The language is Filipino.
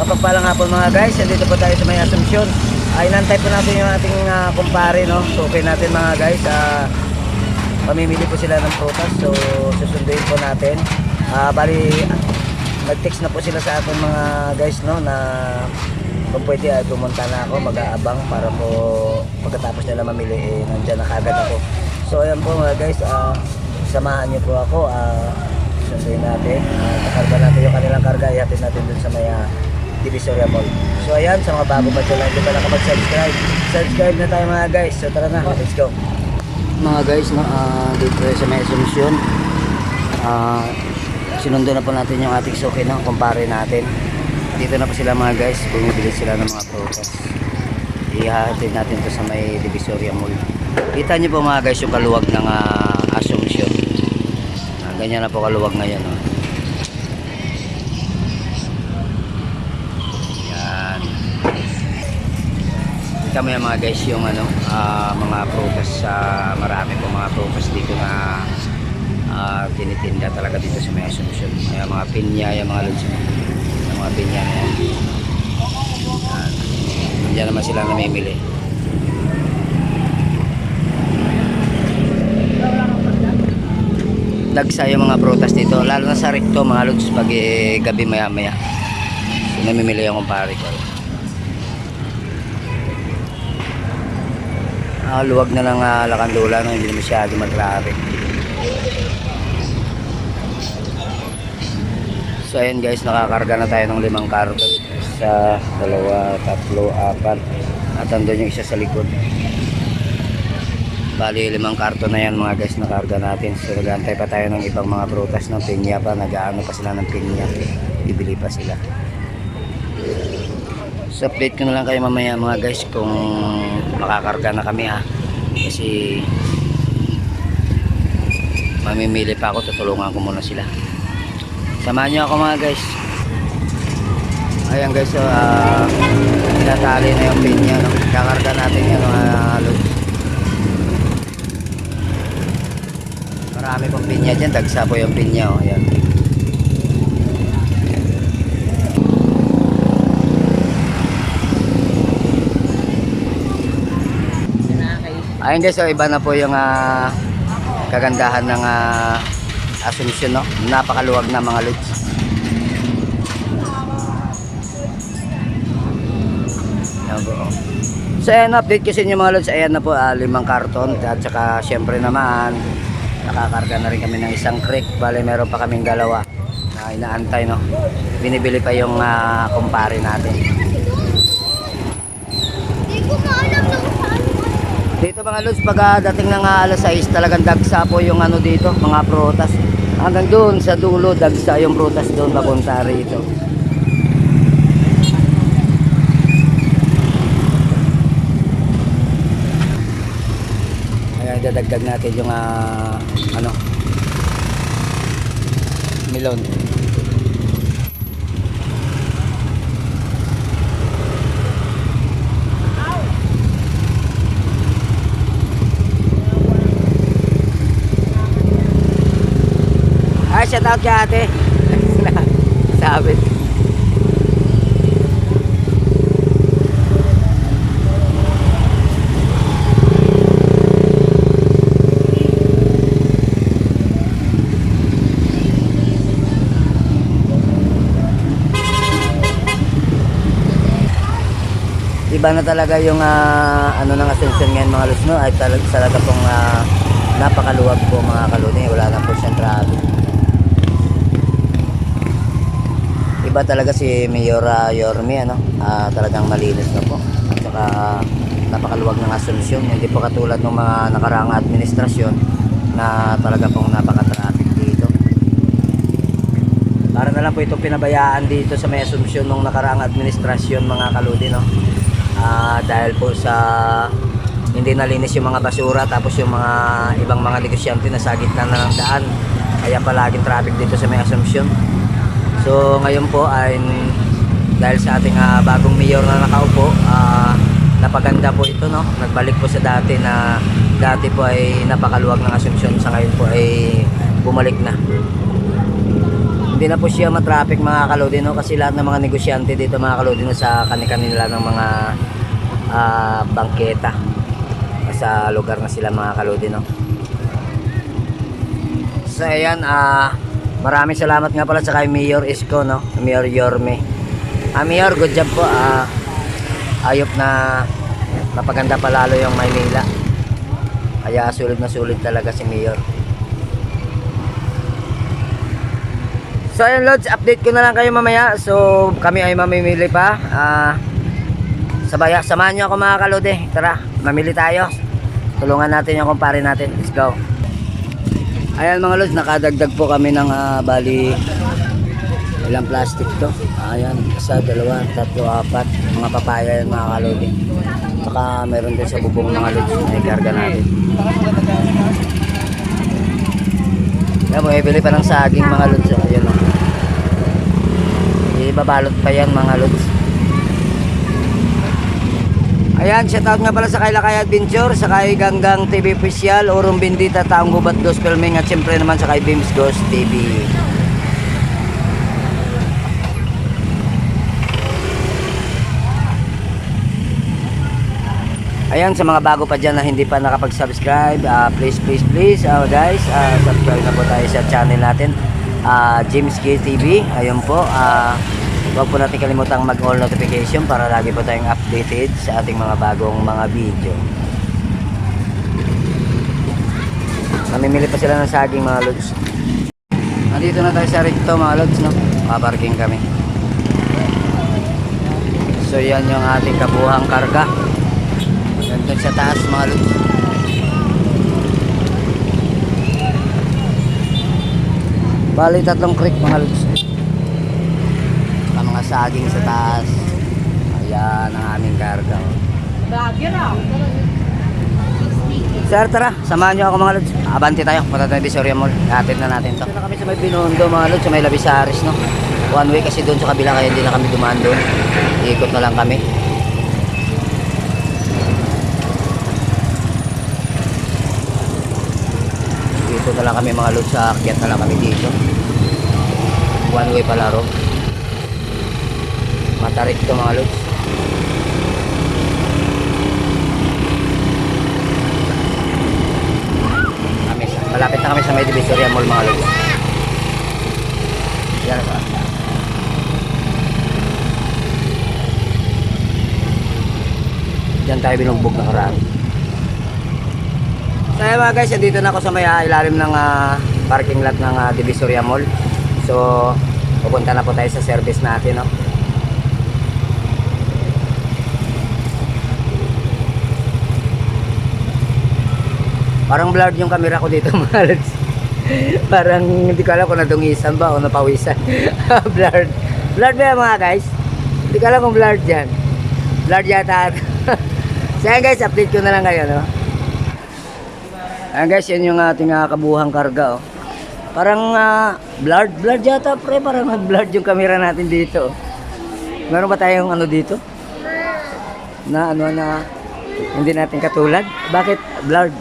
Mapagpalang hapon mga guys, dito po tayo sa may Asunsyon. Inantay po natin yung ating kumpare, no? So okay natin mga guys, pamimili po sila ng prutas. So susunduin po natin. Bali, nag-text na po sila sa atin mga guys, no? Na kung pwede pumunta na ako, mag-aabang para po pagkatapos nila mamili, nandyan na kagad ako. So ayan po mga guys, samahan niyo po ako. Sunduin natin, kakarga natin yung kanilang karga, ihatid natin dun sa may Divisoria Mall. So ayan, sa mga bago pa dyan, hindi pa nakapag-subscribe, subscribe na tayo mga guys. So tara na, let's go mga guys, no? Dito sa may Asunsyon, sinundo na po natin yung ating suki, no? Kumpare natin. Dito na po sila mga guys, bumibili sila ng mga prutas. Ihatid natin to sa may Divisoria Mall. Kita nyo po mga guys yung kaluwag ng Asunsyon. Ganyan na po kaluwag ngayon, no? Yan. Kita mo yan mga guys yung mga prutas, marami po mga prutas dito na tinitinda talaga dito sa may Asunsyon. Yung mga pinya, yung mga lods, yung mga pinya na yan. Yan. Diyan naman sila namimili. Dagsa yung mga prutas dito, lalo na sa recto mga lods, pag gabi maya maya. So namimili yung kumpare ko. Luwag na lang Lakandula, no? Hindi na masyado mag-traffic. So ayan guys, nakakarga na tayo ng 5 karton. Isa, dalawa, tatlo, apat. At andun yung isa sa likod. Bali 5 karton na yan mga guys, nakarga natin. So nag-aantay pa tayo ng ibang mga prutas, ng pinya pa. Nag-aano pa sila ng pinya, bibili pa sila. So update ko na lang kayo mamaya mga guys kung makakarga na kami, kasi mamimili pa ako, tutulungan ko muna sila. Samahan nyo ako mga guys. Ayan guys, so tinatali na yung pinya, no? Kakarga natin yan mga lods. Marami pong pinya dyan, dagsa po yung pinya, oh. Ayan. Ayun guys, so iba na po yung kagandahan ng Asunsyon, no? Napakaluwag na mga lods. So ayan, update kasi yung mga lods. Ayan na po, 5 karton. At saka syempre naman, nakakarga na rin kami ng isang crate. Bale meron pa kaming dalawa na inaantay, no? Binibili pa yung kumpare natin. Dito mga lods, pag dating ng alas 6, talagang dagsa po yung dito, mga prutas. Hanggang doon sa dulo, dagsa yung prutas doon papunta rito. Ayan, dadagdag natin yung melon. Shout out kay ate. Sabit. Iba na talaga yung ng Asunsyon ngayon mga lods, no? Ay talaga pong napakaluwag po mga kaluni. Wala na po siyang traffic. Iba talaga si Mayor Yorme, talagang malinis na po. At saka napakaluwag ng Asunsyon. Hindi po katulad ng mga nakaraang administrasyon na talaga pong napaka-traffic dito. Para na lang po itong pinabayaan dito sa may Asunsyon ng nakaraang administrasyon mga kaludi, no? Dahil po sa hindi nalinis yung mga basura, tapos yung mga ibang mga negosyante na sa gitna na ng daan, kaya palaging traffic dito sa may Asunsyon. So ngayon po ay dahil sa ating bagong mayor na nakaupo, napaganda po ito, no? Nagbalik po sa dati na dati po ay napakaluwag ng Asunsyon, sa ngayon po ay bumalik na. hindi na po siya matraffic mga kalodi, no? Kasi lahat ng mga negosyante dito mga kalodi, no, sa kanikanila ng mga bangketa. Sa lugar na sila mga kalodi, no? So ayan, maraming salamat nga pala sa kay Mayor Isko, no? Mayor Yorme. Mayor, good job po. Ayop na napaganda pa lalo yung Maynila. Kaya sulit na sulit talaga si Mayor. So ayan Lods, update ko na lang kayo mamaya. So kami ay mamimili pa. Samahan nyo ako mga kalodi. Tara, mamili tayo. Tulungan natin yung kumpare natin. Let's go. Ayan mga Lods, nakadagdag po kami ng bali ilang plastic to. Ayan, isa, dalawa, tatlo, apat. Mga papaya yan mga kalodi. Saka meron din sa bubong mga Lods. Ay karga natin. Kaya mo, ibili pa ng saging mga Lods. Ayan o. Ibabalot pa yan mga Lods. Ayan, shoutout nga pala sa kay Lakay Adventure, sa kay Ganggang TV Official, Urong Bindita, Taong Gubat Gospel Ming, at syempre naman sa kay Beams Ghost TV. Ayan, sa mga bago pa dyan na hindi pa nakapag-subscribe, please guys, subscribe na po tayo sa channel natin, James K TV. Ayun po, huwag po natin kalimutang mag-all notification para lagi po tayong updated sa ating mga bagong mga video. Mamimili pa sila ng saging mga Lods. Nandito na tayo sa Recto mga Lods, no? Kaparking kami. So yan yung ating kabuhang karga. Nandun sa taas mga Lods. Bali 3 creek mga Lods. Mga saging sa taas. Ayan ang aming karga. Sir, tara, samahan nyo ako mga Lods. Abante tayo, punta tayo Divisoria Mall. Hatid na natin to. Na kami sa may Binondo mga Lods, sa may Labisaris, no? One way kasi doon sa kabila, kaya hindi na kami dumaan doon. Iikot na lang kami. Dito na lang kami mga Lods, sa akyat na lang kami dito. One way pala ro. Matarik to mga Lods. Malapit na kami sa may Divisoria Mall mga Lods. Yan na. Diyan tayo binugbog na karami. So ayan mga guys, dito na ako sa may ilalim ng parking lot ng Divisoria Mall. So pupunta na po tayo sa service natin, no? Parang blurred yung camera ko dito mga Lods. Parang hindi ko alam kung nadungisan ba o napawisan. Blurred. Blurred ba yan mga guys? Hindi ko alam kung blurred yan. Blurred yata. So yan guys, update ko na lang kayo, no? Ayan guys, yan yung ating kabuhang karga, oh. Parang blurred yata pre. Parang blurred yung camera natin dito. Meron ba tayong ano dito? Na ano na hindi natin katulad? Bakit blurred?